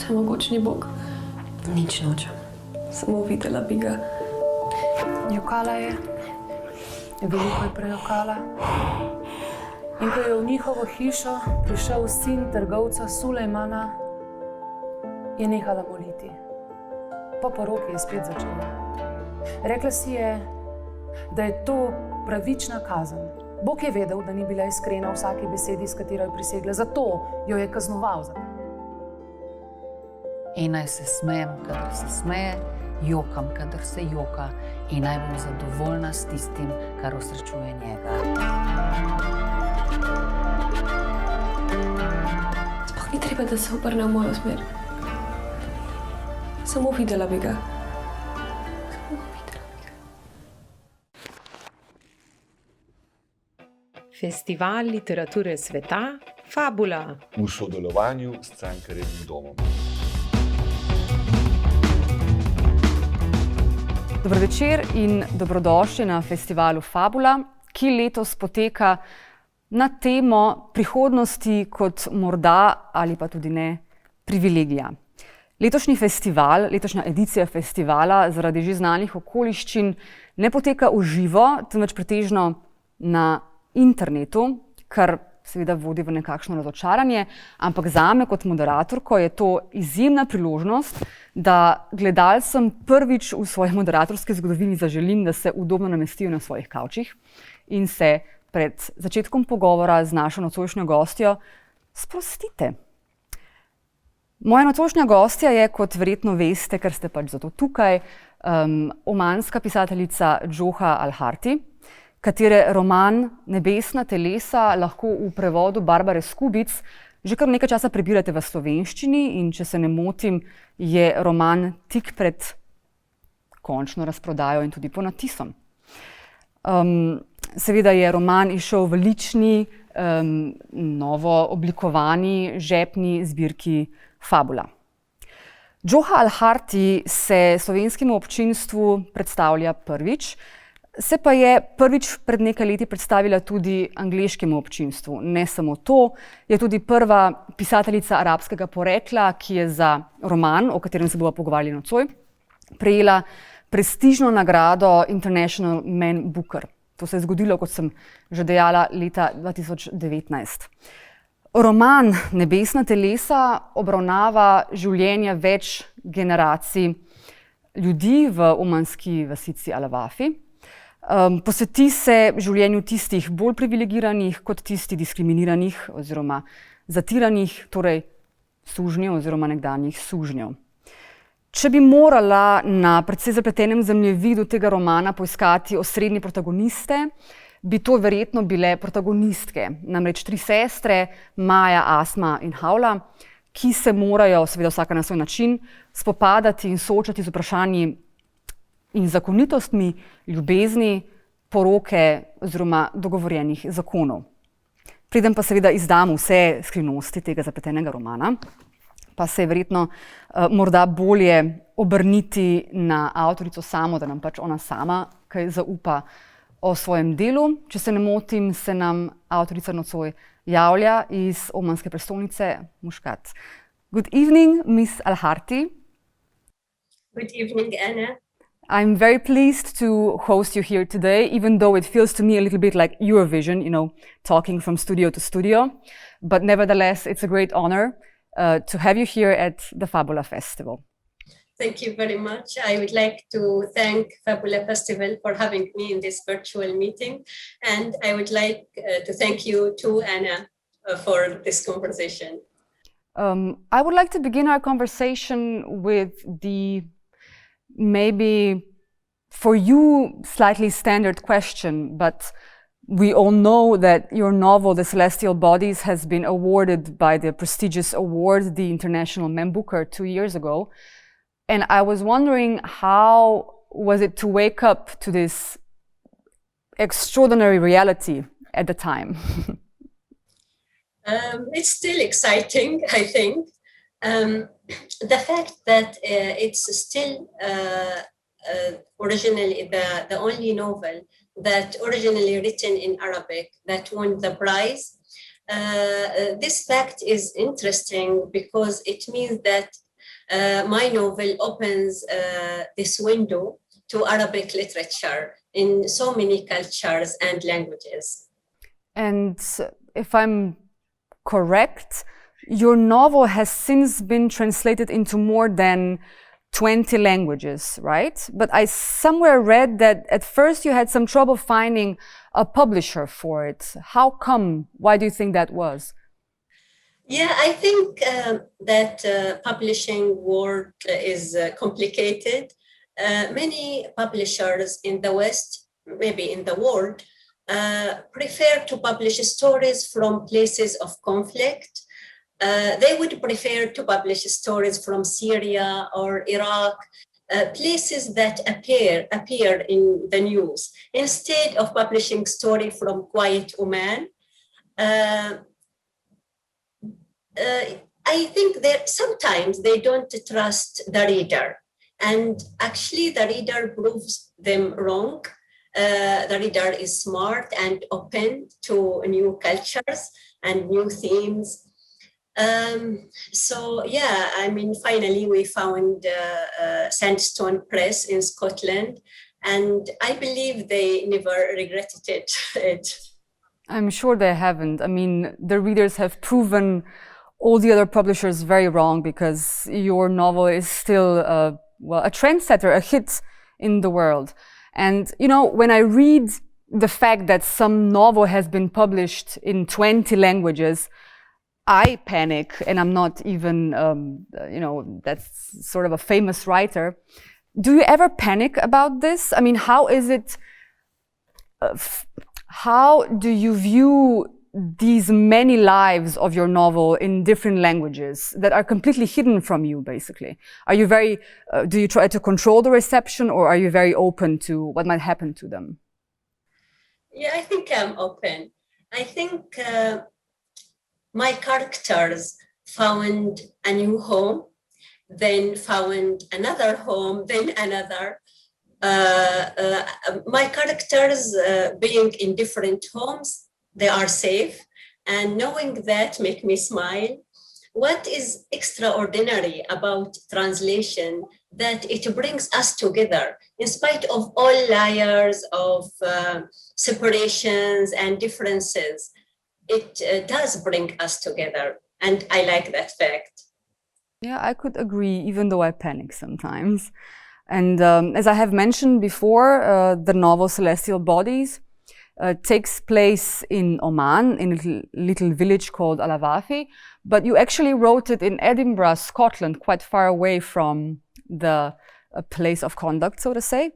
Vsemogočni Bog. Nič nočem. Samo videla bi ga. Jokala je. Veliko je prejokala. In ko je v njihovo hišo prišel sin trgovca Sulejmana, je nehala moliti. Po poroki je spet začela. Rekla si je, da je to pravična kazen. Bog je vedel, da ni bila iskrena v vsaki besedi, s katero je prisegla. Zato jo je kaznoval za to. In naj se smejem, kadar se smeje, jokam, kadar se joka, in naj bom zadovoljna s tistim, kar osrečuje njega. Sploh ni treba, da se obrne v mojo smer. Samo videla bi ga. Festival literature sveta Fabula v sodelovanju s Cankarjevim domom. Dober večer in dobrodošli na festivalu Fabula, ki letos poteka na temo prihodnosti kot morda ali pa tudi ne privilegija. Letošnji festival, letošnja edicija festivala zaradi že znanih okoliščin ne poteka v živo, temveč pretežno na internetu, kar seveda vodi v nekakšno razočaranje, ampak zame kot moderatorko je to izjemna priložnost, da gledalcem prvič v svoji moderatorski zgodovini zaželim, da se udobno namestijo na svojih kavčih in se pred začetkom pogovora z našo nocojšnjo gostjo sprostite. Moja nocojšnja gostja je, kot verjetno veste, ker ste pač zato tukaj, omanska pisateljica Džoha Al-Harti, katere roman Nebesna telesa lahko v prevodu Barbare Skubic že kar nekaj časa prebirate v slovenščini in če se ne motim, je roman tik pred končno razprodajo in tudi ponatisom. Seveda je roman izšel v lični, novo oblikovani žepni zbirki Fabula. Džoha Al-Harti se slovenskemu občinstvu predstavlja prvič, se pa je prvič pred nekaj leti predstavila tudi angleškemu občinstvu. Ne samo to, je tudi prva pisateljica arabskega porekla, ki je za roman, o katerem se bova pogovarjali nocoj, prejela prestižno nagrado International Man Booker. To se je zgodilo, kot sem že dejala, leta 2019. Roman Nebesna telesa obravnava življenja več generacij ljudi v omanski vasici Al-Wafi. Posveti se življenju tistih bolj privilegiranih kot tisti diskriminiranih oziroma zatiranih, torej sužnjev oziroma nekdanjih sužnjev. Če bi morala na precej zapletenem zemljevidu tega romana poiskati osrednje protagoniste, bi to verjetno bile protagonistke, namreč 3 sestre, Maja, Asma in Havla, ki se morajo, seveda vsaka na svoj način, spopadati in soočati z vprašanji in zakonitostmi ljubezni, poroke oziroma dogovorjenih zakonov. Preden pa seveda izdam vse skrivnosti tega zapletenega romana, pa se je verjetno morda bolje obrniti na avtorico samo, da nam pač ona sama kaj zaupa o svojem delu. Če se ne motim, se nam avtorica nocoj javlja iz omanske prestolnice Muscat. Good evening, Miss Al-Harti. Good evening, Anna. I'm very pleased to host you here today, even though it feels to me a little bit like Eurovision, talking from studio to studio. But nevertheless, it's a great honor to have you here at the Fabula Festival. Thank you very much. I would like to thank Fabula Festival for having me in this virtual meeting. And I would like to thank you too, Anna, for this conversation. I would like to begin our conversation with the maybe for you slightly standard question, but we all know that your novel, The Celestial Bodies, has been awarded by the prestigious award, the International Man Booker, 2 years ago. And I was wondering, how was it to wake up to this extraordinary reality at the time? It's still exciting, I think. The fact that it's still originally the only novel that originally written in Arabic that won the prize. This fact is interesting because it means that my novel opens this window to Arabic literature in so many cultures and languages. And if I'm correct, your novel has since been translated into more than 20 languages, right? But I somewhere read that at first you had some trouble finding a publisher for it. How come? Why do you think that was? Yeah, I think that publishing world is complicated. Many publishers in the West, maybe in the world, prefer to publish stories from places of conflict. They would prefer to publish stories from Syria or Iraq, places that appear in the news, instead of publishing story from quiet Oman. I think that sometimes they don't trust the reader, and actually the reader proves them wrong. The reader is smart and open to new cultures and new themes. So yeah, I mean, finally we found Sandstone Press in Scotland, and I believe they never regretted it. I'm sure they haven't. I mean, the readers have proven all the other publishers very wrong, because your novel is still a trendsetter, a hit in the world. And, you know, when I read the fact that some novel has been published in 20 languages, I panic, and I'm not even, that's sort of a famous writer. Do you ever panic about this? I mean, how is it, how do you view these many lives of your novel in different languages that are completely hidden from you, basically? Are you very, do you try to control the reception, or are you very open to what might happen to them? Yeah, I think I'm open. I think my characters found a new home, then found another home, then another. My characters being in different homes, they are safe, and knowing that make me smile. What is extraordinary about translation, that it brings us together in spite of all layers of separations and differences. It does bring us together, and I like that fact. Yeah, I could agree, even though I panic sometimes. And as I have mentioned before, the novel Celestial Bodies takes place in Oman, in a little village called Alawathi, but you actually wrote it in Edinburgh, Scotland, quite far away from the place of conduct, so to say.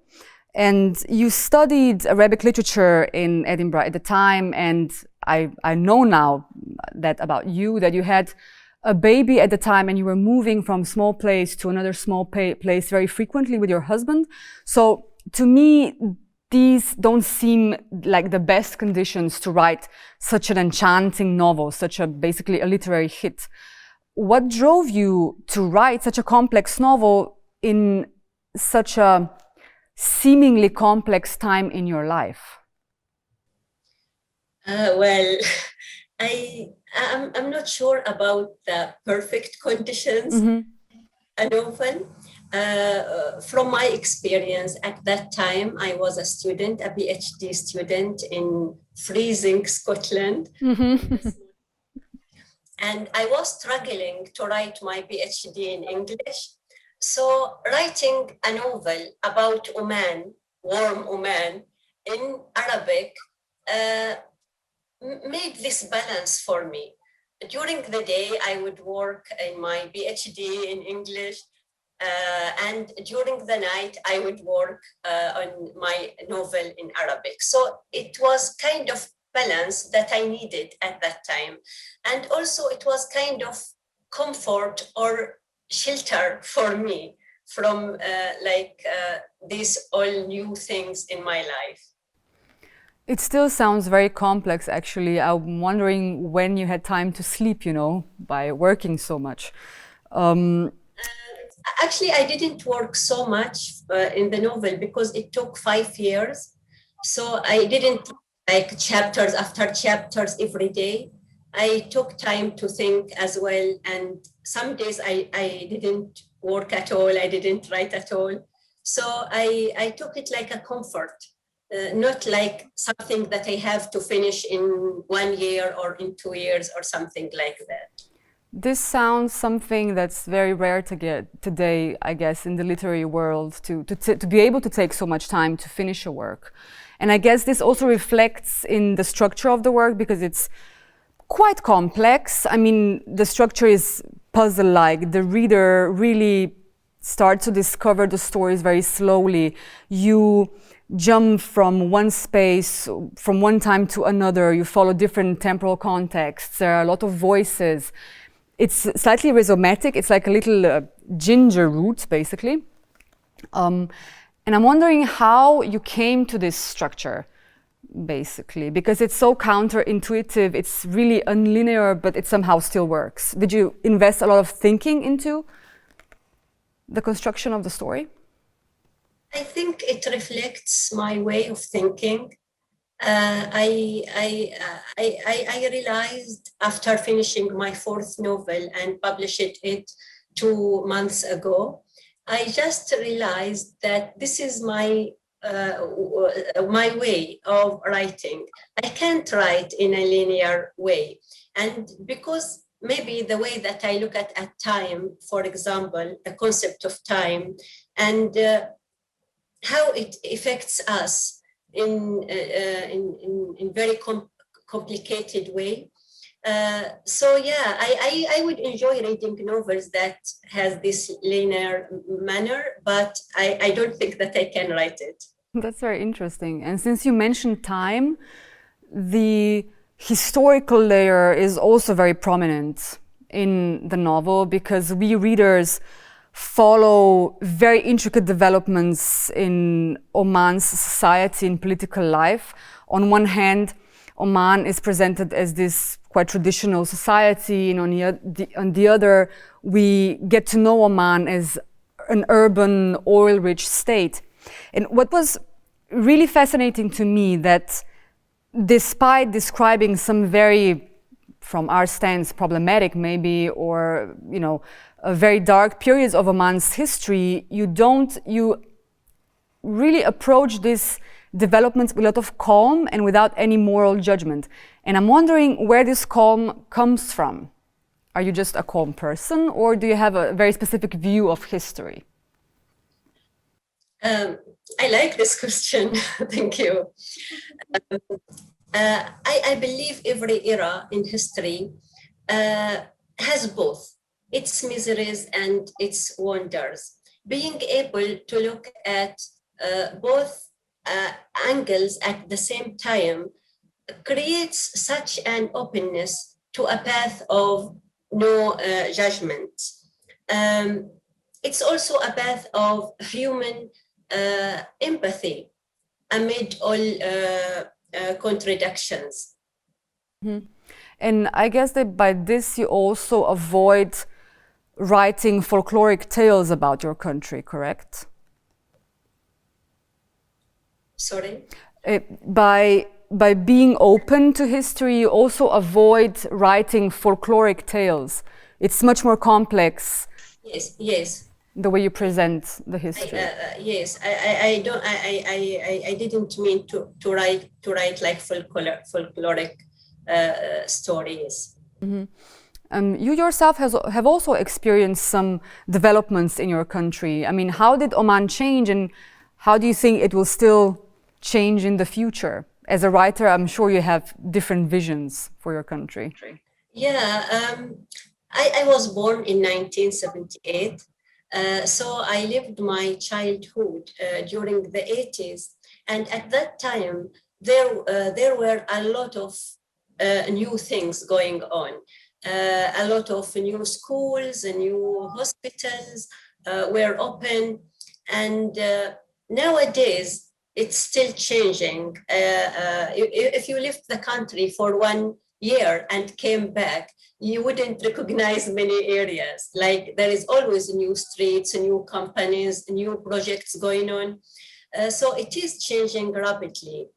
And you studied Arabic literature in Edinburgh at the time, and I know now that about you, that you had a baby at the time and you were moving from small place to another small place very frequently with your husband. So to me, these don't seem like the best conditions to write such an enchanting novel, basically a literary hit. What drove you to write such a complex novel in such a seemingly complex time in your life? Well, I'm not sure about the perfect conditions. Mm-hmm. A novel. From my experience at that time, I was a student, a PhD student in freezing Scotland. Mm-hmm. And I was struggling to write my PhD in English. So writing a novel about Oman, warm Oman, in Arabic, made this balance for me. During the day, I would work in my PhD in English, and during the night, I would work on my novel in Arabic. So it was kind of balance that I needed at that time. And also it was kind of comfort or shelter for me from these all new things in my life. It still sounds very complex, actually. I'm wondering when you had time to sleep, by working so much. Actually, I didn't work so much in the novel because it took 5 years. So I didn't like chapters after chapters every day. I took time to think as well. And some days I didn't work at all. I didn't write at all. So I took it like a comfort, not like something that I have to finish in 1 year or in 2 years or something like that. This sounds something that's very rare to get today, I guess, in the literary world, to be able to take so much time to finish a work. And I guess this also reflects in the structure of the work, because it's quite complex. I mean, the structure is puzzle-like. The reader really starts to discover the stories very slowly. You jump from one space, from one time to another. You follow different temporal contexts. There are a lot of voices. It's slightly rhizomatic. It's like a little ginger root, basically. And I'm wondering how you came to this structure, basically, because it's so counterintuitive. It's really unlinear, but it somehow still works. Did you invest a lot of thinking into the construction of the story? I think it reflects my way of thinking. I realized after finishing my 4th novel and published it 2 months ago, I just realized that this is my way of writing. I can't write in a linear way. And because maybe the way that I look at time, for example, the concept of time, and how it affects us in very complicated way. So yeah, I would enjoy reading novels that has this linear manner, but I don't think that I can write it. That's very interesting. And since you mentioned time, the historical layer is also very prominent in the novel, because we readers follow very intricate developments in Oman's society and political life. On one hand, Oman is presented as this quite traditional society, and on the other, we get to know Oman as an urban, oil-rich state. And what was really fascinating to me, that despite describing some very, from our stance, problematic maybe, or very dark periods of Oman's history, you really approach this development with a lot of calm and without any moral judgment. And I'm wondering where this calm comes from. Are you just a calm person, or do you have a very specific view of history? I like this question. Thank you. I believe every era in history has both its miseries and its wonders. Being able to look at both angles at the same time creates such an openness to a path of no judgment. It's also a path of human empathy amid all contradictions. Mm-hmm. And I guess that by this you also avoid writing folkloric tales about your country, correct? Sorry? By being open to history, you also avoid writing folkloric tales. It's much more complex. Yes. The way you present the history. Yes, I didn't mean to write like folkloric stories. Mm-hmm. You yourself have also experienced some developments in your country. I mean, how did Oman change, and how do you think it will still change in the future? As a writer, I'm sure you have different visions for your country. Yeah, I was born in 1978. So I lived my childhood during the 80s. And at that time, there were a lot of new things going on. A lot of new schools and new hospitals were open. And nowadays, it's still changing. If you left the country for 1 year and came back, you wouldn't recognize many areas. Like there is always new streets, new companies, new projects going on. So it is changing rapidly.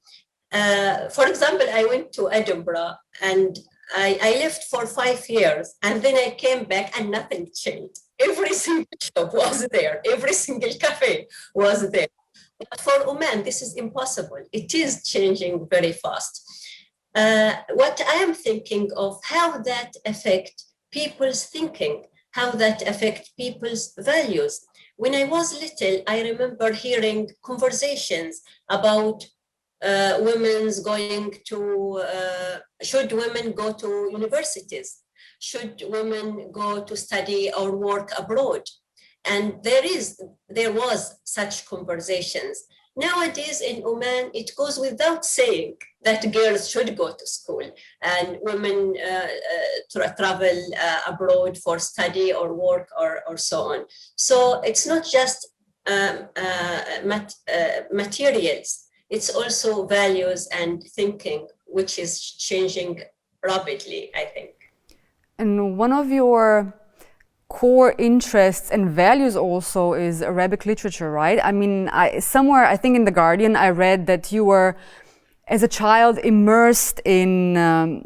For example, I went to Edinburgh and I lived for 5 years, and then I came back and nothing changed. Every single shop was there. Every single cafe was there. But for Oman, this is impossible. It is changing very fast. What I am thinking of, how that affect people's thinking, how that affect people's values. When I was little, I remember hearing conversations about women's going to, should women go to universities? Should women go to study or work abroad? And there was such conversations. Nowadays in Oman, it goes without saying that girls should go to school and women travel abroad for study or work or so on. So it's not just materials, it's also values and thinking, which is changing rapidly, I think. And one of your core interests and values also is Arabic literature, right? I mean, somewhere, I think in The Guardian, I read that you were, as a child, immersed in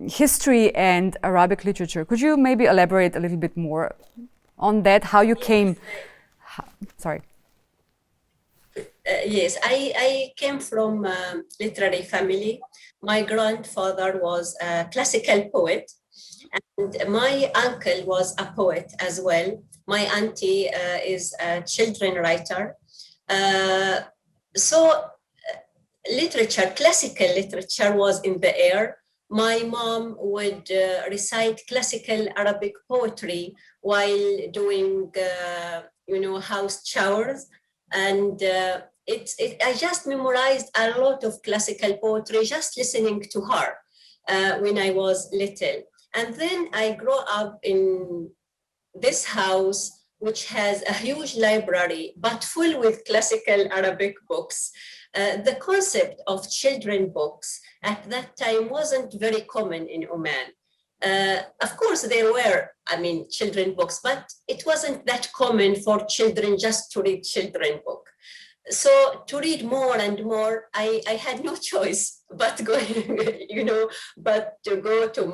history and Arabic literature. Could you maybe elaborate a little bit more on that, how you came? Sorry. Yes, I came from a literary family. My grandfather was a classical poet, and my uncle was a poet as well. My auntie is a children writer. So literature, classical literature was in the air. My mom would recite classical Arabic poetry while doing, house chores. And I just memorized a lot of classical poetry just listening to her when I was little. And then I grew up in this house, which has a huge library, but full with classical Arabic books. The concept of children books at that time wasn't very common in Oman. Of course, there were, children books, but it wasn't that common for children just to read children book. So to read more and more, I had no choice but to go to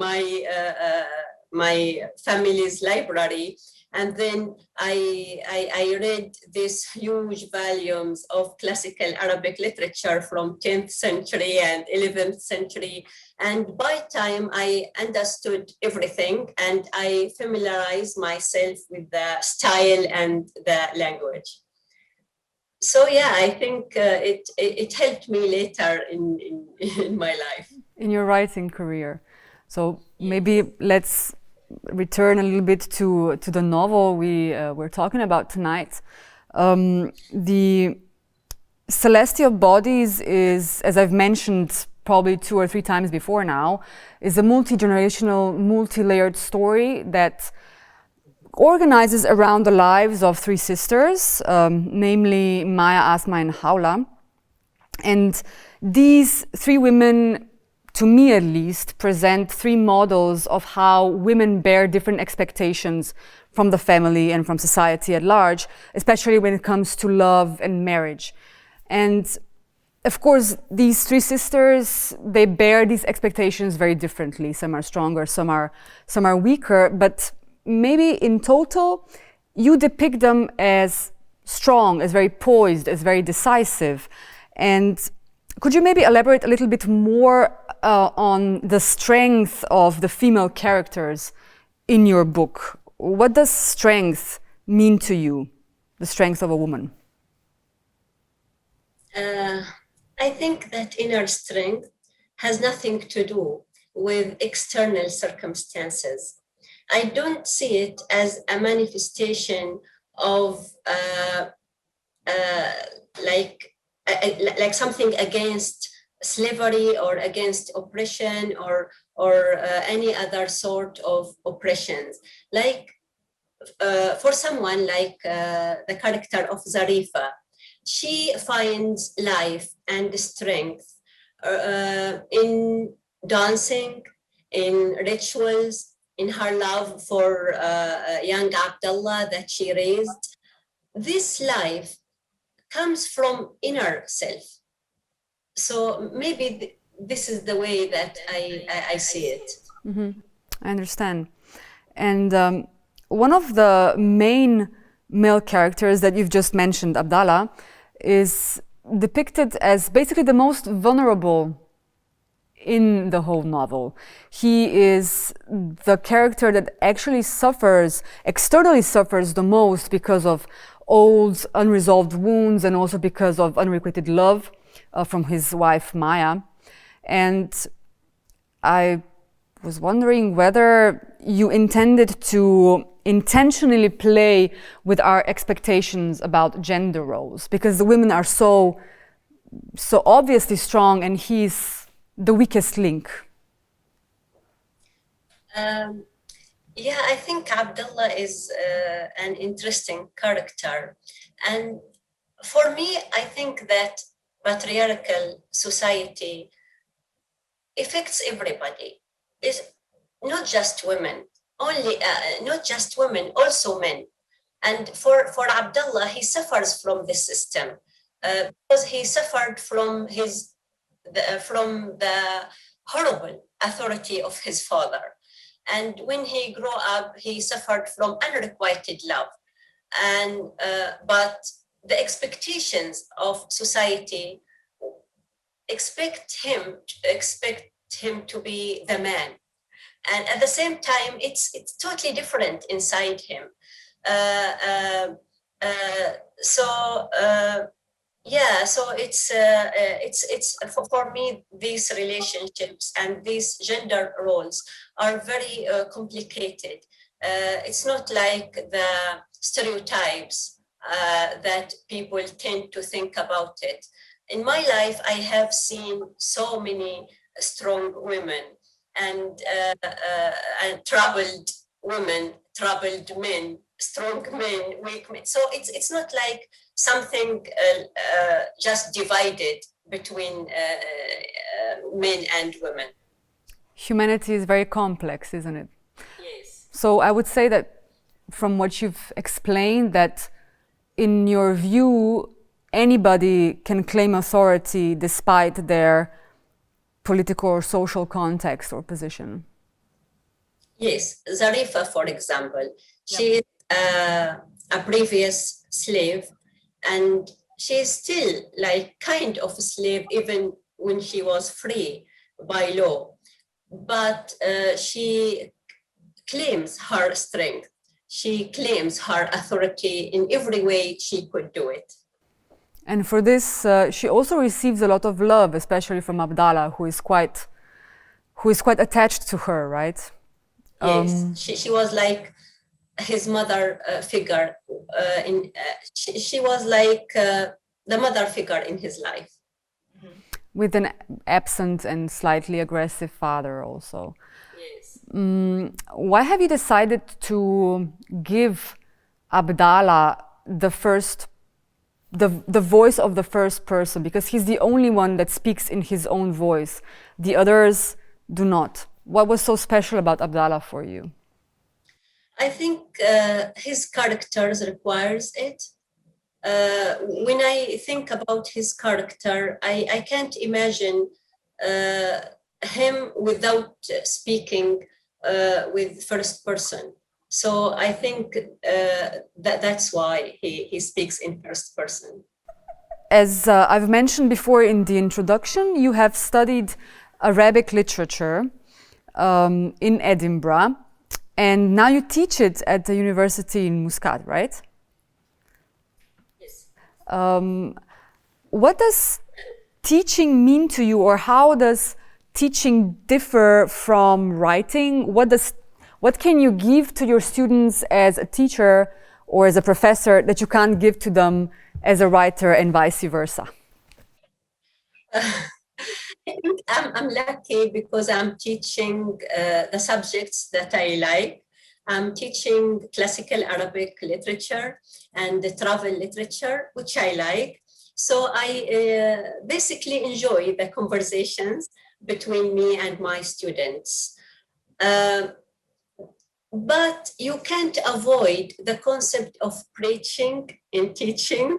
my family's library. And then I read these huge volumes of classical Arabic literature from 10th century and 11th century. And by time I understood everything and I familiarized myself with the style and the language. So yeah, I think it helped me later in my life. In your writing career. So maybe let's return a little bit to the novel we're talking about tonight. The Celestial Bodies is, as I've mentioned probably 2 or 3 times before now, is a multi-generational, multi-layered story that organizes around the lives of 3 sisters, namely Maya, Asma, and Hawla. And these 3 women, to me at least, present 3 models of how women bear different expectations from the family and from society at large, especially when it comes to love and marriage. And of course, these 3 sisters, they bear these expectations very differently. Some are stronger, some are weaker, but maybe in total, you depict them as strong, as very poised, as very decisive. And could you maybe elaborate a little bit more on the strength of the female characters in your book? What does strength mean to you, the strength of a woman? I think that inner strength has nothing to do with external circumstances. I don't see it as a manifestation of like something against slavery or against oppression or any other sort of oppressions. Like for someone like the character of Zarifa, she finds life and strength in dancing, in rituals, in her love for young Abdullah that she raised. This life comes from inner self. So maybe this is the way that I see it. Mm-hmm. I understand. And one of the main male characters that you've just mentioned, Abdallah, is depicted as basically the most vulnerable in the whole novel. He is the character that actually externally suffers the most because of old unresolved wounds and also because of unrequited love from his wife Maya. And I was wondering whether you intended to intentionally play with our expectations about gender roles, because the women are so obviously strong and he's the weakest link. Yeah, I think Abdullah is an interesting character. And for me, I think that patriarchal society affects everybody. It's not just women, not just women, also men. And for Abdullah, he suffers from this system because he suffered from the horrible authority of his father. And when he grew up, he suffered from unrequited love. And but the expectations of society expect him to be the man. And at the same time, it's totally different inside him. So it's for me, these relationships and these gender roles are very complicated. It's not like the stereotypes that people tend to think about it. In my life, I have seen so many strong women and troubled women, troubled men, strong men, weak men. So it's not like something just divided between men and women. Humanity is very complex, isn't it? Yes. So I would say that from what you've explained, that in your view, anybody can claim authority despite their political or social context or position. Yes, Zarifa, for example, she is a previous slave, and she is still like kind of a slave even when she was free by law. But she claims her strength. She claims her authority in every way she could do it. And for this, she also receives a lot of love, especially from Abdallah, who is quite attached to her, right? Yes, she was like his mother figure. She was like the mother figure in his life. With an absent and slightly aggressive father also. Yes. Why have you decided to give Abdallah the voice of the first person? Because he's the only one that speaks in his own voice. The others do not. What was so special about Abdallah for you? I think his characters requires it. When I think about his character, I can't imagine him without speaking with first person. So I think that's why he speaks in first person. As I've mentioned before in the introduction, you have studied Arabic literature in Edinburgh, and now you teach it at the university in Muscat, right? Yes. What does teaching mean to you, or how does teaching differ from writing? What can you give to your students as a teacher or as a professor that you can't give to them as a writer, and vice versa? I think I'm lucky because I'm teaching the subjects that I like. I'm teaching classical Arabic literature and the travel literature, which I like. So I basically enjoy the conversations between me and my students. But you can't avoid the concept of preaching in teaching.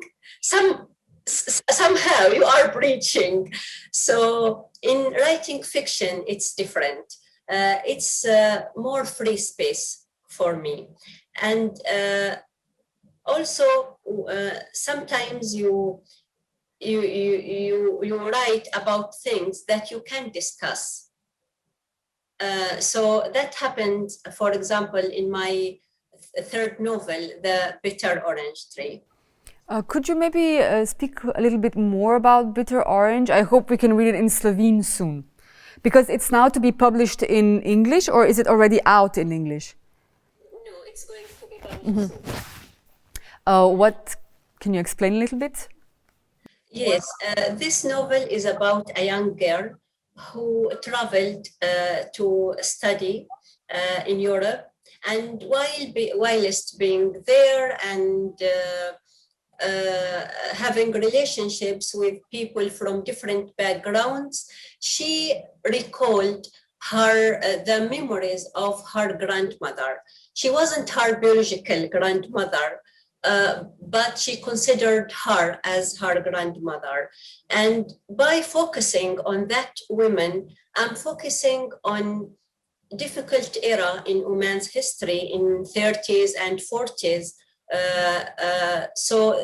Somehow you are preaching. So in writing fiction, it's different. it's more free space for me. And also, sometimes you write about things that you can discuss. So that happened, for example, in my third novel, The Bitter Orange Tree. Could you maybe speak a little bit more about Bitter Orange? I hope we can read it in Slovene soon. Because it's now to be published in English, or is it already out in English? No, it's going to be published soon. What can you explain a little bit? Yes, this novel is about a young girl who traveled to study in Europe, and whilst being there and having relationships with people from different backgrounds, she recalled the memories of her grandmother. She wasn't her biological grandmother, but she considered her as her grandmother. And by focusing on that woman, I'm focusing on difficult era in Oman's history in 30s and 40s. So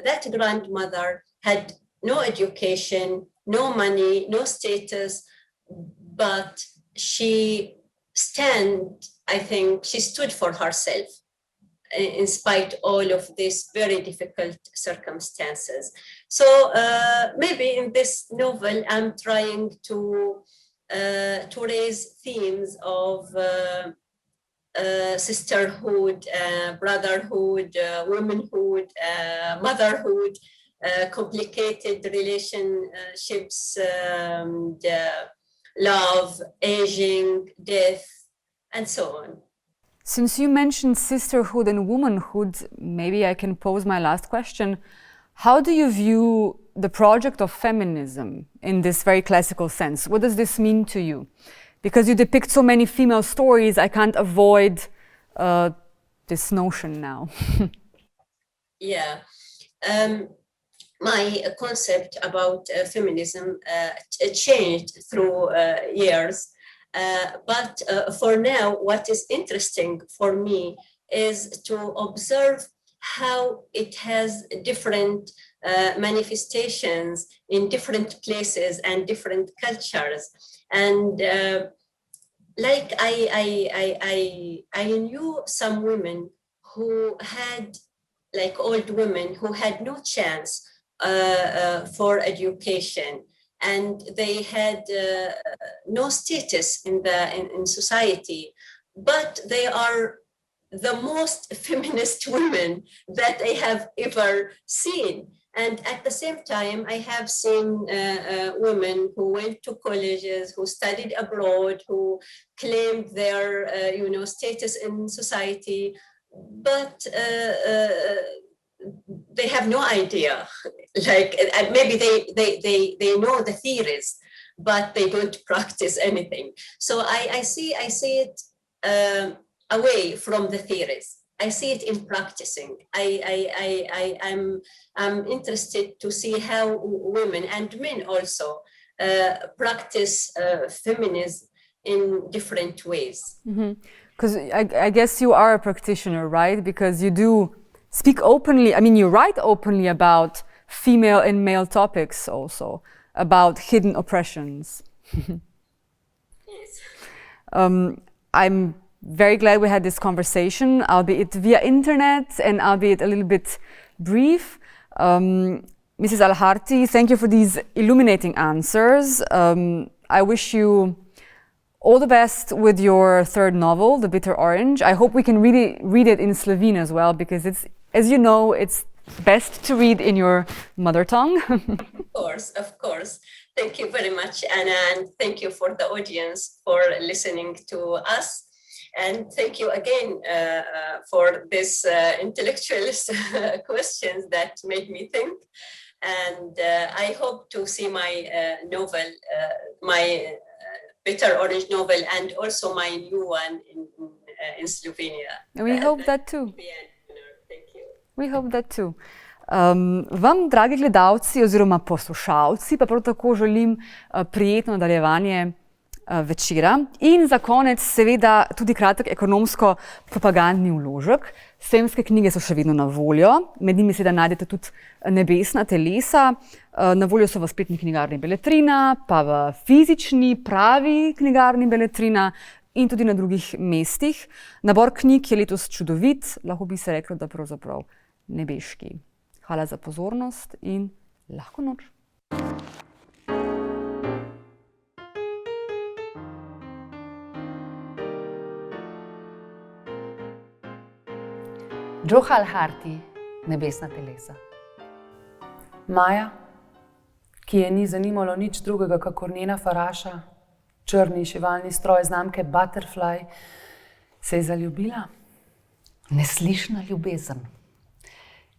that grandmother had no education, no money, no status, but she stood for herself in spite all of these very difficult circumstances. So maybe in this novel, I'm trying to raise themes of sisterhood, brotherhood, womanhood, motherhood, complicated relationships, love, aging, death, and so on. Since you mentioned sisterhood and womanhood, maybe I can pose my last question. How do you view the project of feminism in this very classical sense? What does this mean to you? Because you depict so many female stories, I can't avoid this notion now. Yeah. My concept about feminism changed through years. But for now, what is interesting for me is to observe how it has different manifestations in different places and different cultures. And like I knew some women who had, like old women, who had no chance for education, and they had no status in society, but they are the most feminist women that I have ever seen. And at the same time, I have seen women who went to colleges, who studied abroad, who claimed their status in society, but they have no idea. Like, maybe they know the theories, but they don't practice anything. So I see it away from the theories. I see it in practicing. I'm interested to see how women and men also practice feminism in different ways. Because I guess you are a practitioner, right? Because you do speak openly, I mean, you write openly about female and male topics also, about hidden oppressions. Yes. I'm very glad we had this conversation, albeit via internet and albeit a little bit brief. Mrs. Al-Harti, thank you for these illuminating answers. I wish you all the best with your third novel, The Bitter Orange. I hope we can read it in Slovene as well, because it's, as you know, it's best to read in your mother tongue. Of course. Thank you very much, Anna, and thank you for the audience for listening to us. And thank you again for these intellectual questions that made me think. And I hope to see my novel, my Bitter Orange novel, and also my new one in Slovenia. We hope that too. Thank you. We hope that too. Vam, dragi gledalci oziroma poslušalci, pa prav tako želim prijetno nadaljevanje večera. In za konec seveda tudi kratek ekonomsko-propagandni vložek. Sejemske knjige so še vedno na voljo, med njimi seveda najdete tudi Nebesna telesa. Na voljo so v spletni knjigarni Beletrina, pa v fizični, pravi knjigarni Beletrina in tudi na drugih mestih. Nabor knjig je letos čudovit, lahko bi se reklo, da pravzaprav nebeški. Hvala za pozornost in lahko noč. Džoha al-Harti, Nebesna telesa. Maja, ki je ni zanimalo nič drugega kakor njena faraša, črni šivalni stroj znamke Butterfly, se je zaljubila. Neslišna ljubezen,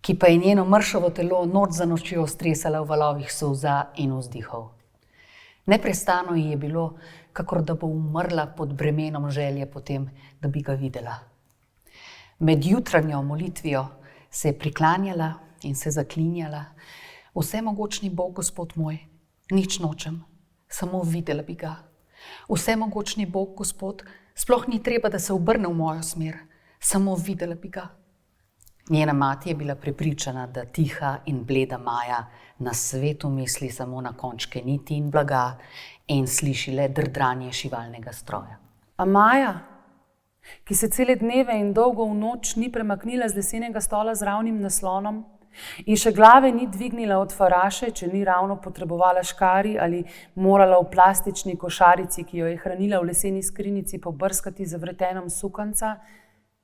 ki pa je njeno mršavo telo noč za nočjo stresala v valovih solza in vzdihov. Neprestano ji je bilo, kakor da bo umrla pod bremenom želje potem, da bi ga videla. Med jutranjo molitvijo se je priklanjala in se zaklinjala. Vsemogočni Bog, Gospod moj, nič nočem, samo videla bi ga. Vsemogočni Bog, Gospod, sploh ni treba, da se obrne v mojo smer, samo videla bi ga. Njena mati je bila prepričana, da tiha in bleda Maja na svetu misli samo na končke niti in blaga in sliši le drdranje šivalnega stroja. A Maja, ki se cele dneve in dolgo v noč ni premaknila z lesenega stola z ravnim naslonom in še glave ni dvignila od faraše, če ni ravno potrebovala škari ali morala v plastični košarici, ki jo je hranila v leseni skrinjici, pobrskati z vretenom sukanca,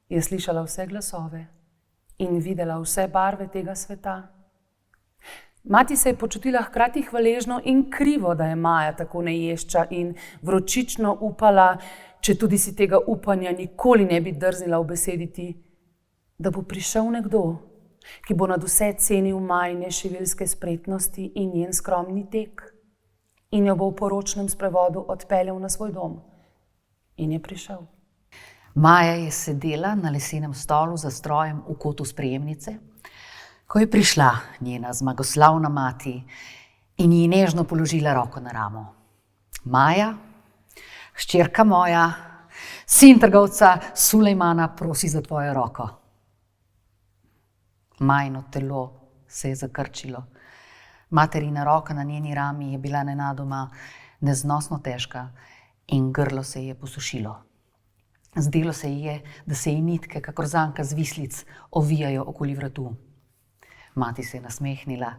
je slišala vse glasove in videla vse barve tega sveta. Mati se je počutila hkrati hvaležno in krivo, da je Maja tako neješča in vročično upala, če tudi si tega upanja nikoli ne bi drznila ubesediti, da bo prišel nekdo, ki bo nad vse cenil Majine šivilske spretnosti in njen skromni tek in jo bo v poročnem sprevodu odpeljal na svoj dom. In je prišel. Maja je sedela na lesenem stolu za strojem v kotu sprejemnice, ko je prišla njena zmagoslavna mati in ji nežno položila roko na ramo. Maja, hčerka moja, sin trgovca Sulejmana prosi za tvojo roko. Majino telo se je zakrčilo. Materina roka na njeni rami je bila nenadoma neznosno težka in grlo se ji je posušilo. Zdelo se ji je, da se ji nitke, kakor zanka z vislic, ovijajo okoli vratu. Mati se je nasmehnila.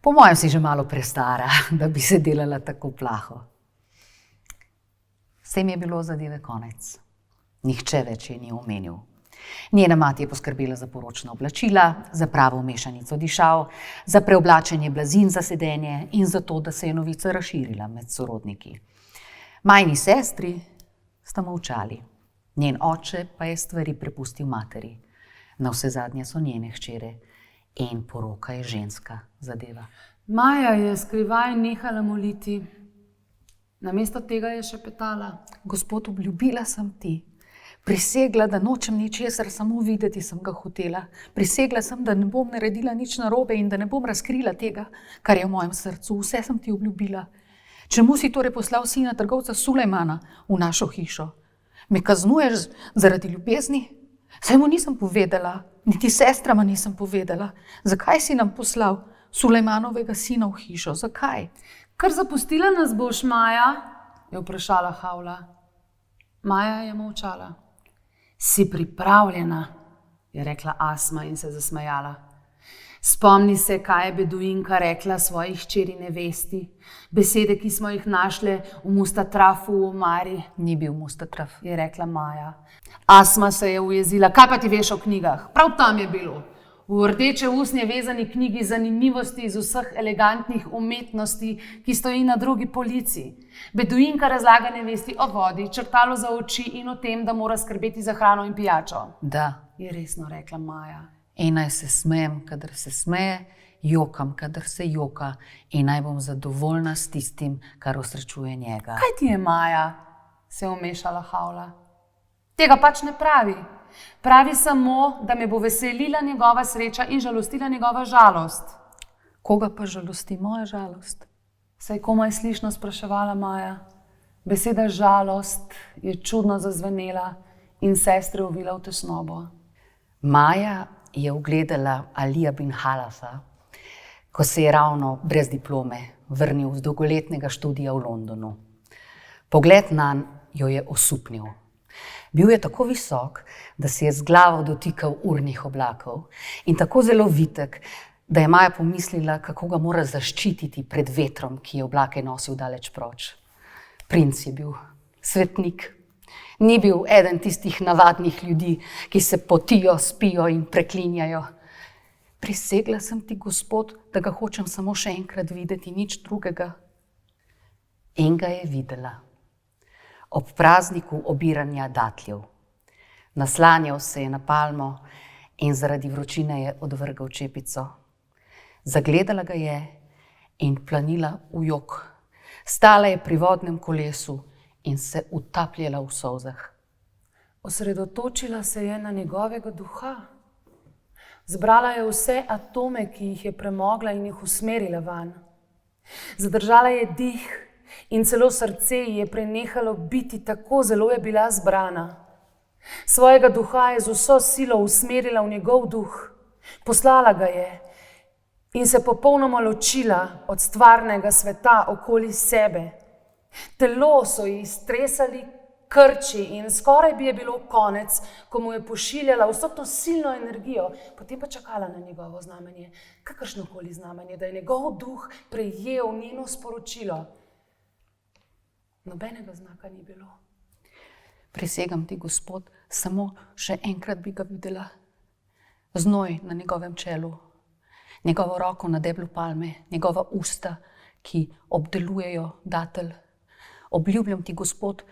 Po mojem si že malo prestara, da bi se delala tako plaho. S tem je bilo zadeve konec. Nihče več je ni omenil. Njena mati je poskrbela za poročna oblačila, za pravo mešanico dišav, za preoblačenje blazin za sedenje in za to, da se je novica razširila med sorodniki. Majini sestri sta molčali. Njen oče pa je stvari prepustil materi. Navsezadnje so njene hčere in poroka je ženska zadeva. Maja je skrivaj nehala moliti. Namesto tega je šepetala. Gospod, obljubila sem ti. Prisegla, da nočem ničesar, samo videti sem ga hotela. Prisegla sem, da ne bom naredila nič narobe in da ne bom razkrila tega, kar je v mojem srcu. Vse sem ti obljubila. Čemu si torej poslal sina trgovca Sulejmana v našo hišo? Me kaznuješ zaradi ljubezni? Saj mu nisem povedala, niti sestrama nisem povedala. Zakaj si nam poslal Sulejmanovega sina v hišo? Zakaj? Kar zapustila nas boš, Maja? Je vprašala Havla. Maja je molčala. Si pripravljena, je rekla Asma in se zasmejala. Spomni se, kaj je beduinka rekla svoji hčeri nevesti. Besede, ki smo jih našle v Mustatrafu v omari. Ni bil Mustatraf, je rekla Maja. Asma se je ujezila. Kaj pa ti veš o knjigah? Prav tam je bilo. V rdeče usnje vezani knjigi zanimivosti iz vseh elegantnih umetnosti, ki stoji na drugi polici. Beduinka razlaga nevesti o vodi, črtalo za oči in o tem, da mora skrbeti za hrano in pijačo. Da, je resno rekla Maja. In naj se smejem, kadar se smeje, jokam, kadar se joka in naj bom zadovoljna s tistim, kar osrečuje njega. Kaj ti je, Maja? Se je vmešala Havla. Tega pač ne pravi. Pravi samo, da me bo veselila njegova sreča in žalostila njegova žalost. Koga pa žalosti moja žalost? Se je komaj slišno spraševala Maja. Beseda žalost je čudno zazvenela in sestre uvila v tesnobo. Maja je ugledala Alija bin Halafa, ko se je ravno brez diplome vrnil z dolgoletnega študija v Londonu. Pogled nanj jo je osupnil. Bil je tako visok, da se je z glavo dotikal urnih oblakov in tako zelo vitek, da je Maja pomislila, kako ga mora zaščititi pred vetrom, ki je oblake nosil daleč proč. Princ je bil, svetnik. Ni bil eden tistih navadnih ljudi, ki se potijo, spijo in preklinjajo. Prisegla sem ti, Gospod, da ga hočem samo še enkrat videti, nič drugega. In ga je videla. Ob prazniku obiranja datljev. Naslanjal se je na palmo in zaradi vročine je odvrgal čepico. Zagledala ga je in planila v jok. Stala je pri vodnem kolesu in se utapljala v solzah. Osredotočila se je na njegovega duha. Zbrala je vse atome, ki jih je premogla in jih usmerila van. Zadržala je dih in celo srce ji je prenehalo biti, tako zelo je bila zbrana. Svojega duha je z vso silo usmerila v njegov duh. Poslala ga je in se popolnoma ločila od stvarnega sveta okoli sebe. Telo so ji stresali krči in skoraj bi je bilo konec, ko mu je pošiljala vso to silno energijo, potem pa čakala na njegovo znamenje, kakršnokoli znamenje, da je njegov duh prejel njeno sporočilo. Nobenega znaka ni bilo. Prisegam ti, Gospod, samo še enkrat bi ga videla. Znoj na njegovem čelu, njegovo roko na deblu palme, njegova usta, ki obdelujejo datelj. Obljubljam ti, Gospod,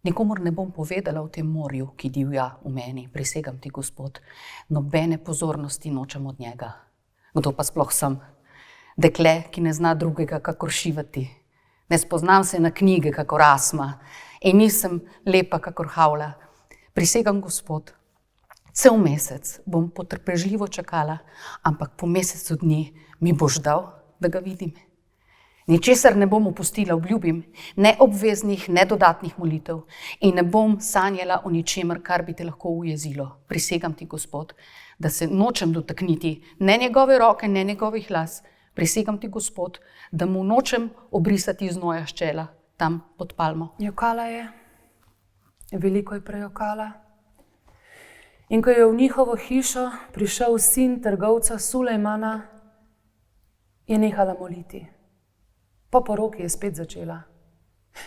nikomur ne bom povedala o tem morju, ki divja v meni. Prisegam ti, Gospod, nobene pozornosti nočem od njega. Kdo pa sploh sem? Dekle, ki ne zna drugega, kakor šivati. Ne spoznam se na knjige, kakor Asma, in nisem lepa, kakor Havla. Prisegam, Gospod, cel mesec bom potrpežljivo čakala, ampak po mesecu dni mi boš dal, da ga vidim. Ničesar ne bom opustila, obljubim, ne obveznih, ne dodatnih molitev in ne bom sanjala o ničemer, kar bi te lahko ujezilo. Prisegam ti, Gospod, da se nočem dotakniti ne njegove roke, ne njegovih las. Prisegam ti, Gospod, da mu nočem obrisati znoja s čela, tam pod palmo. Jokala je, veliko je prejokala. In ko je v njihovo hišo prišel sin trgovca Sulejmana, je nehala moliti. Po poroki je spet začela.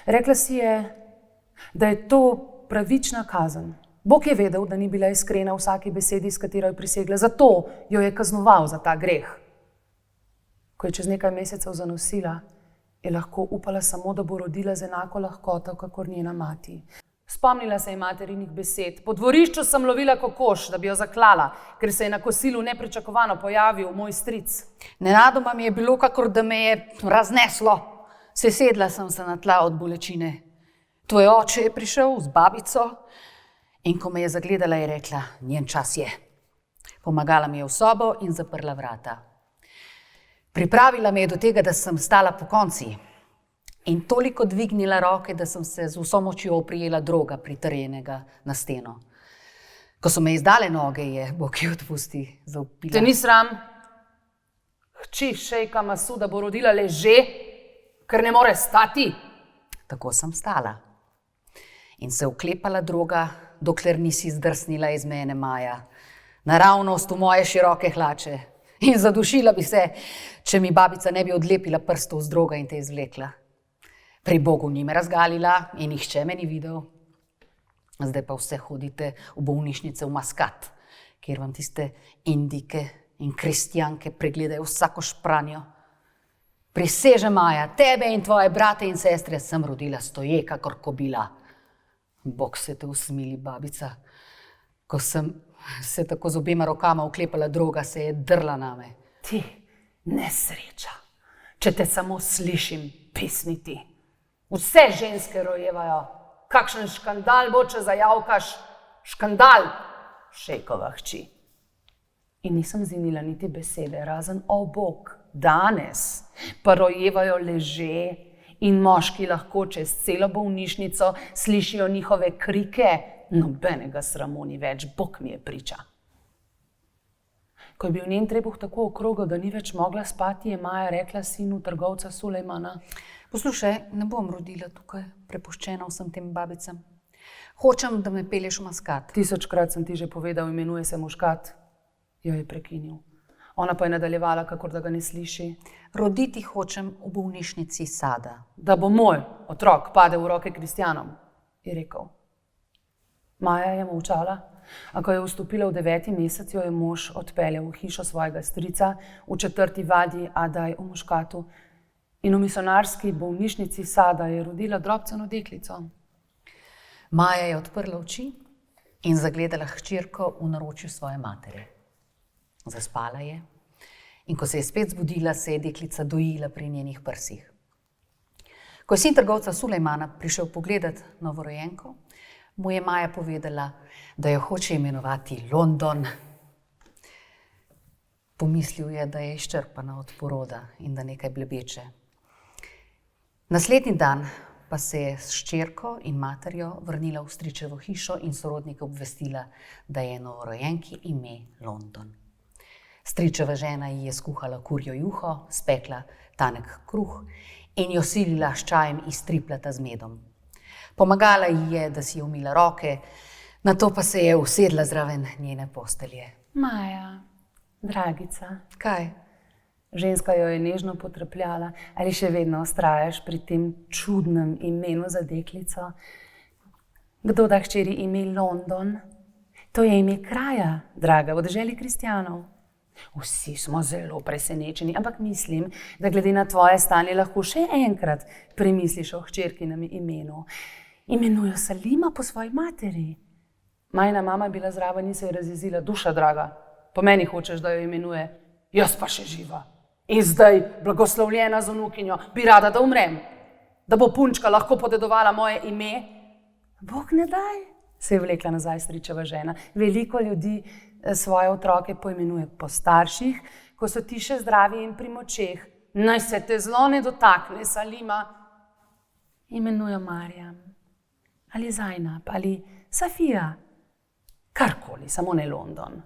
Rekla si je, da je to pravična kazen. Bog je vedel, da ni bila iskrena v vsaki besedi, s katero je prisegla. Zato jo je kaznoval za ta greh. Ko je čez nekaj mesecev zanosila, je lahko upala samo, da bo rodila z enako lahkoto, kakor njena mati. Spomnila se je materinih besed. Po dvorišču sem lovila kokoš, da bi jo zaklala, ker se je na kosilu nepričakovano pojavil moj stric. Nenadoma mi je bilo, kakor da me je razneslo. Sesedla sem se na tla od bolečine. Tvoj oče je prišel z babico in ko me je zagledala, je rekla, njen čas je. Pomagala mi je v sobo in zaprla vrata. Pripravila me je do tega, da sem stala pokonci. In toliko dvignila roke, da sem se z vso močjo oprijela droga pritrjenega na steno. Ko so me izdale noge, je Bog ji odpusti zaupila. Te ni sram? Hči šejka Masuda bo rodila leže, ker ne more stati? Tako sem stala. In se oklepala droga, dokler nisi zdrsnila iz mene, Maja. Naravnost v moje široke hlače. In zadušila bi se, če mi babica ne bi odlepila prstov z droga in te izvlekla. Pri Bogu ni me razgalila in nihče me ni videl. Zdaj pa vse hodite v bolnišnice v Maskat, kjer vam tiste indike in kristjanke pregledajo vsako špranjo. Prisežem, Maja, tebe in tvoje brate in sestre sem rodila stoje, kakor kobila. Bog se te usmili, babica. Ko sem se tako z obema rokama oklepala droga, se je drla name. Ti, nesreča, če te samo slišim pisniti. Vse ženske rojevajo. Kakšen škandal bo, če zajavkaš? Škandal, šejkova hči. In nisem zinila niti besede, razen o Bog. Danes pa rojevajo leže in moški lahko čez celo bolnišnico slišijo njihove krike, nobenega sramu ni več, Bog mi je priča. Ko je bil njen trebuh tako okrogel, da ni več mogla spati, je Maja rekla sinu trgovca Sulejmana: Poslušaj, ne bom rodila tukaj, prepuščena vsem tem babicam. Hočem, da me pelješ v Maskat. 1000-krat sem ti že povedal, imenuje se Muškat, jo je prekinil. Ona pa je nadaljevala, kakor da ga ne sliši. Roditi hočem v bolnišnici Sada. Da bo moj otrok padel v roke kristjanom, je rekel. Maja je molčala, a ko je vstopila v 9. mesec, jo je mož odpeljal v hišo svojega strica v 4. vadi Adaj v Muškatu in v misionarski bolnišnici Sada je rodila drobceno deklico. Maja je odprla oči in zagledala hčerko v naročju svoje matere. Zaspala je in ko se je spet zbudila, se je deklica dojila pri njenih prsih. Ko je sin trgovca Sulejmana prišel pogledat novorojenko, mu je Maja povedala, da jo hoče imenovati London. Pomislil je, da je izčrpana od poroda in da nekaj blebeče. Naslednji dan pa se je s hčerko in materjo vrnila v stričevo hišo in sorodnike obvestila, da je novorojenki ime London. Stričeva žena ji je skuhala kurjo juho, spekla tanek kruh in jo silila s čajem iz triplata z medom. Pomagala ji je, da si je umila roke, nato pa se je usedla zraven njene postelje. Maja, dragica. Kaj? Ženska jo je nežno potrpljala. Ali še vedno vztrajaš pri tem čudnem imenu za deklico? Kdo da hčeri ime London? To je ime kraja, draga, v deželi kristjanov. Vsi smo zelo presenečeni, ampak mislim, da glede na tvoje stanje lahko še enkrat premisliš o hčerkinem imenu. Imenujo Salima po svoji materi. Majina mama je bila zraven in se je razjezila: duša draga, po meni hočeš, da jo imenuje, jaz pa še živa. In zdaj, blagoslovljena z vnukinjo, bi rada, da umrem, da bo punčka lahko podedovala moje ime. Bog ne daj, se je vlekla nazaj stričeva žena. Veliko ljudi svoje otroke poimenuje po starših, ko so ti še zdravi in pri močeh. Naj se te zlo ne dotakne, Salima. Imenujo Marjam, ali Zajnab, ali Safija. Karkoli, samo ne London.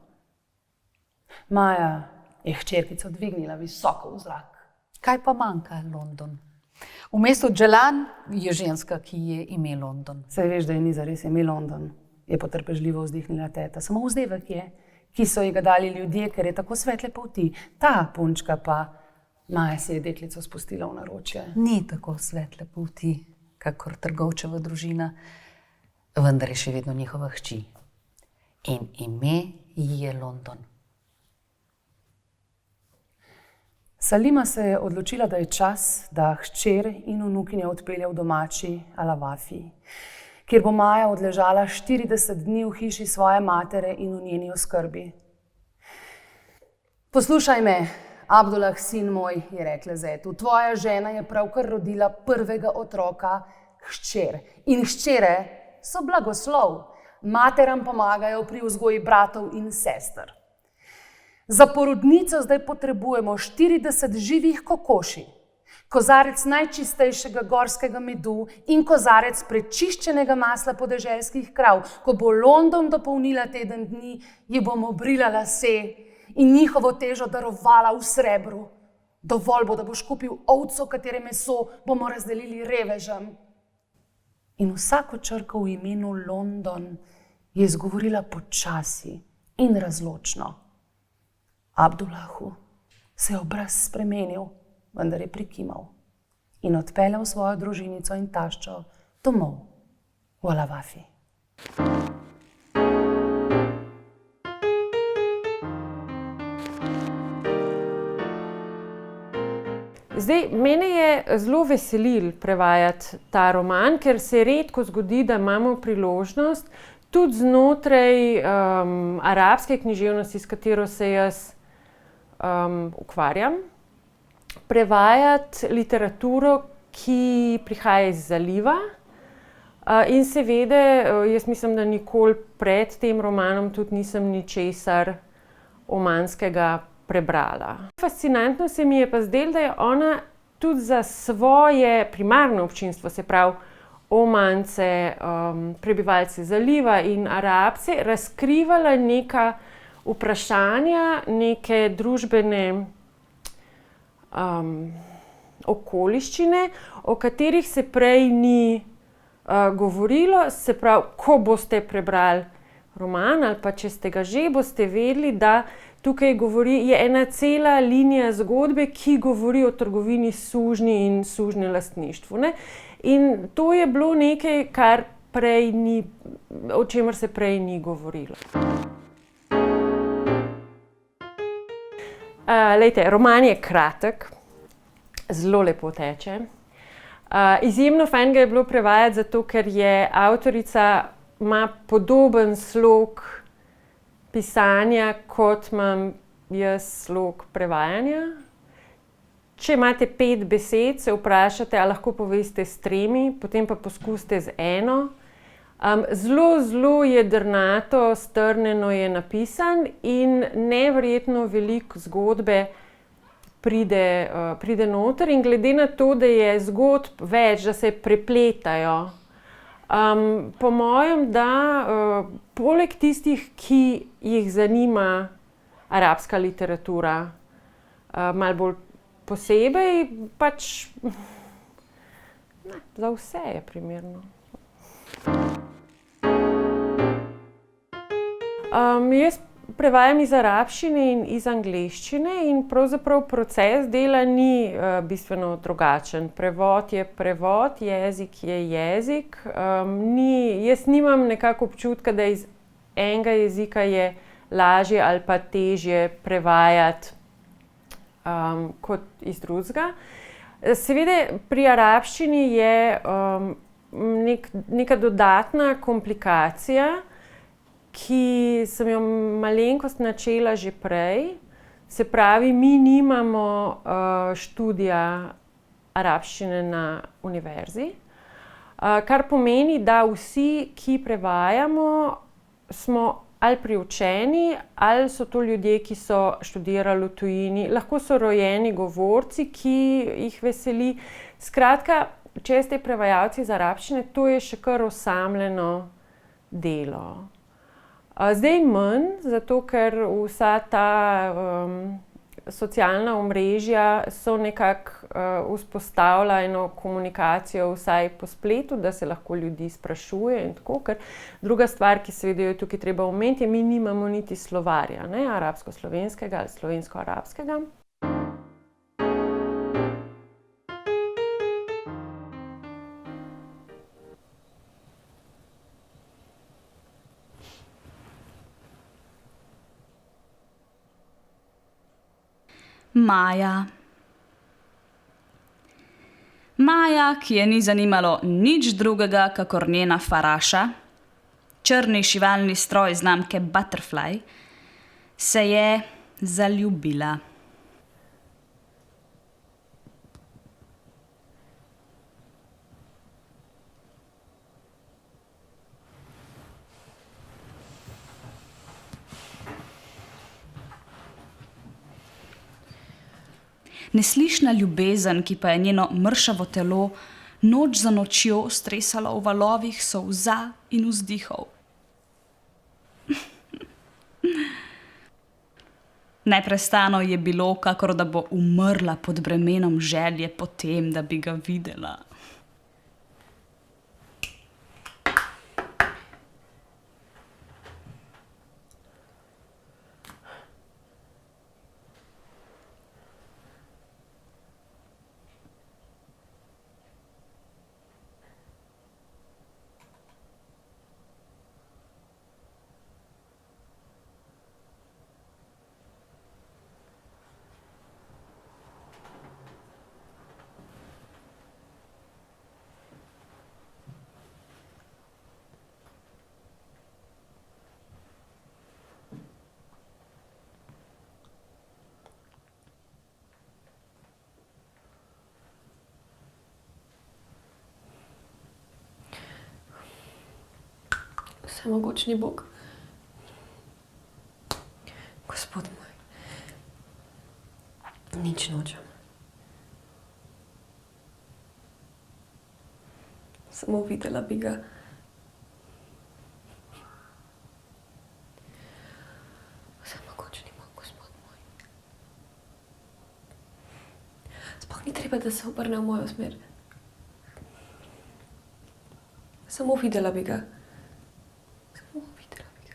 Maja je hčerkico dvignila visoko v zrak. Kaj pa manjka London? V mestu Dželan je ženska, ki je ime London. Saj veš, da je ni zares ime London, je potrpežljivo vzdihnila teta. Samo vzdevek je, ki so ji ga dali ljudje, ker je tako svetle polti. Ta punčka pa, Maja se je deklico spustila v naročje. Ni tako svetle polti, kakor trgovčeva družina, vendar je še vedno njihova hči. In ime ji je London. Salima se je odločila, da je čas, da hčer in vnukinja odpelje v domači Al-Wafi, kjer bo Maja odležala 40 dni v hiši svoje matere in v njeni oskrbi. Poslušaj me, Abdullah, sin moj, je rekla zetu, tvoja žena je pravkar rodila prvega otroka, hčer. In hčere so blagoslov, materam pomagajo pri vzgoji bratov in sester. Za porodnico zdaj potrebujemo 40 živih kokoši, kozarec najčistejšega gorskega medu in kozarec prečiščenega masla podeželskih krav. Ko bo London dopolnila teden dni, ji bomo brila lase in njihovo težo darovala v srebru. Dovolj bo, da boš kupil ovco, katere meso bomo razdelili revežem. In vsako črko v imenu London je izgovorila počasi in razločno. Abdullahu se je obraz spremenil, vendar je prikimal in odpeljal svojo družinico in taščo domov v Al-Wafi. Zdaj, mene je zelo veselil prevajati ta roman, ker se redko zgodi, da imamo priložnost tudi znotraj arabske književnosti, s katero se jaz ukvarjam, prevajati literaturo, ki prihaja iz zaliva. In seveda, jaz mislim, da nikoli pred tem romanom tudi nisem ničesar omanskega prebrala. Fascinantno se mi je pa zdelo, da je ona tudi za svoje primarno občinstvo, se pravi Omance, prebivalce zaliva in Arabce, razkrivala neka vprašanja, neke družbene okoliščine, o katerih se prej ni govorilo. Se pravi, ko boste prebrali roman ali pa če ste ga že, boste vedeli, da tukaj je ena cela linija zgodbe, ki govori o trgovini s sužnji in sužnjelastništvu, ne. In to je bilo nekaj, o čemer se prej ni govorilo. Glejte, roman je kratek, zelo lepo teče. Izjemno fajn ga je bilo prevajati, zato ker je avtorica ima podoben slog pisanja, kot imam jaz slog prevajanja. Če imate 5 besed, se vprašate, ali lahko poveste s 3, potem pa poskusite z 1. Zelo jedrnato, strnjeno je napisan in neverjetno veliko zgodbe pride noter. In glede na to, da je zgodb več, da se prepletajo, po mojem, da poleg tistih, ki jih zanima arabska literatura, malo bolj posebej, pač za vse je primerno. Jaz prevajam iz arabščine in iz angleščine in pravzaprav proces dela ni bistveno drugačen. Prevod je prevod, jezik je jezik. Jaz nimam nekako občutka, da iz enega jezika je lažje ali pa težje prevajati kot iz drugega. Seveda pri arabščini je neka dodatna komplikacija, ki sem jo malenkost načela že prej. Se pravi, mi nimamo študija arabščine na univerzi, kar pomeni, da vsi, ki prevajamo, smo ali priučeni, ali so to ljudje, ki so študirali v tujini, lahko so rojeni govorci, ki jih veseli. Skratka, če ste prevajalci iz arabščine, to je še kar osamljeno delo. Zdaj manj, zato ker vsa ta socialna omrežja so nekako vzpostavila eno komunikacijo vsaj po spletu, da se lahko ljudi sprašuje in tako, ker druga stvar, ki seveda jo tukaj treba omeniti, je, mi nimamo niti slovarja, ne, arabsko-slovenskega ali slovensko-arabskega. Maja. Maja, ki je ni zanimalo nič drugega kakor njena faraša, črni šivalni stroj znamke Butterfly, se je zaljubila. Neslišna ljubezen, ki pa je njeno mršavo telo noč za nočjo stresala v valovih solza in vzdihov. Neprestano je bilo, kakor da bo umrla pod bremenom želje po tem, da bi ga videla. Vsemogočni Bog. Gospod moj, nič nočem. Samo videla bi ga. Samo končni moj, gospod moj. Sploh ni treba, da se obrne v mojo smer. Samo videla bi ga. Samo videla bi ga.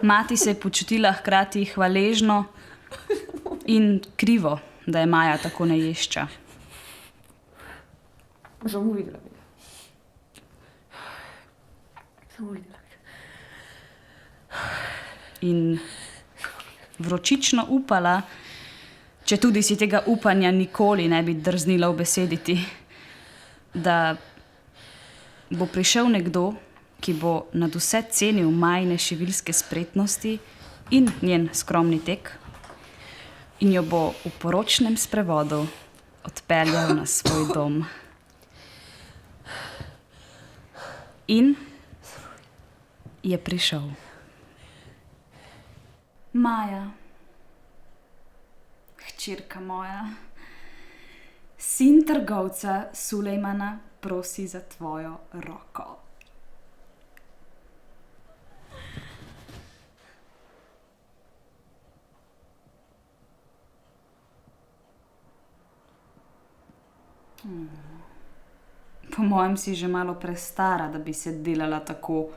Mati se je počutila hkrati hvaležno in krivo, da je Maja tako neješča. Samo videla bi ga. Samo videla bi ga. In vročično upala, četudi si tega upanja nikoli ne bi drznila ubesediti, da bo prišel nekdo, ki bo nadvse cenil Majine šiviljske spretnosti in njen skromni tek in jo bo v poročnem sprevodu odpeljal na svoj dom. In je prišel. Maja, hčerka moja, sin trgovca Sulejmana prosi za tvojo roko. Po mojem si že malo prestara, da bi se delala tako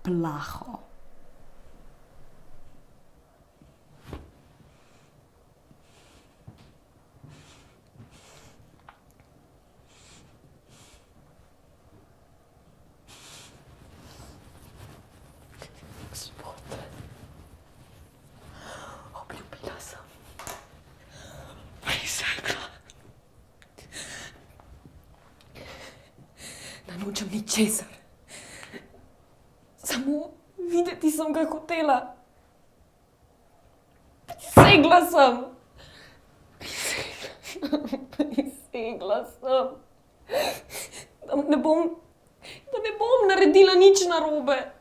plaho. Obljubila sem. Prisegla. Da nočem ničesar. Samo videti sem ga hotela. Prisegla sem. Prisegla sem. Da ne bom naredila nič narobe.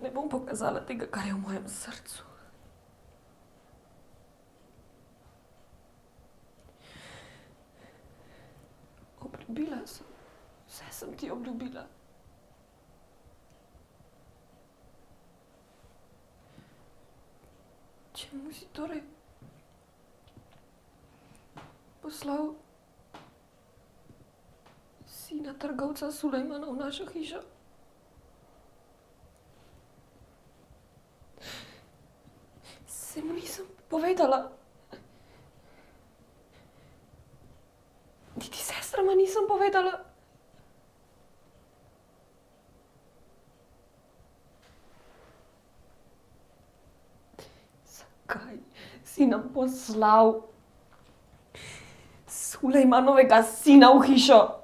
Ne bom pokazala tega, kar je v mojem srcu. Obljubila sem. Vse sem ti obljubila. Čemu si torej poslal sina trgovca Sulejmana v našo hišo? Se mu nisem povedala. Niti sestrama nisem povedala. Zakaj si nam poslal Sulejmanovega sina v hišo?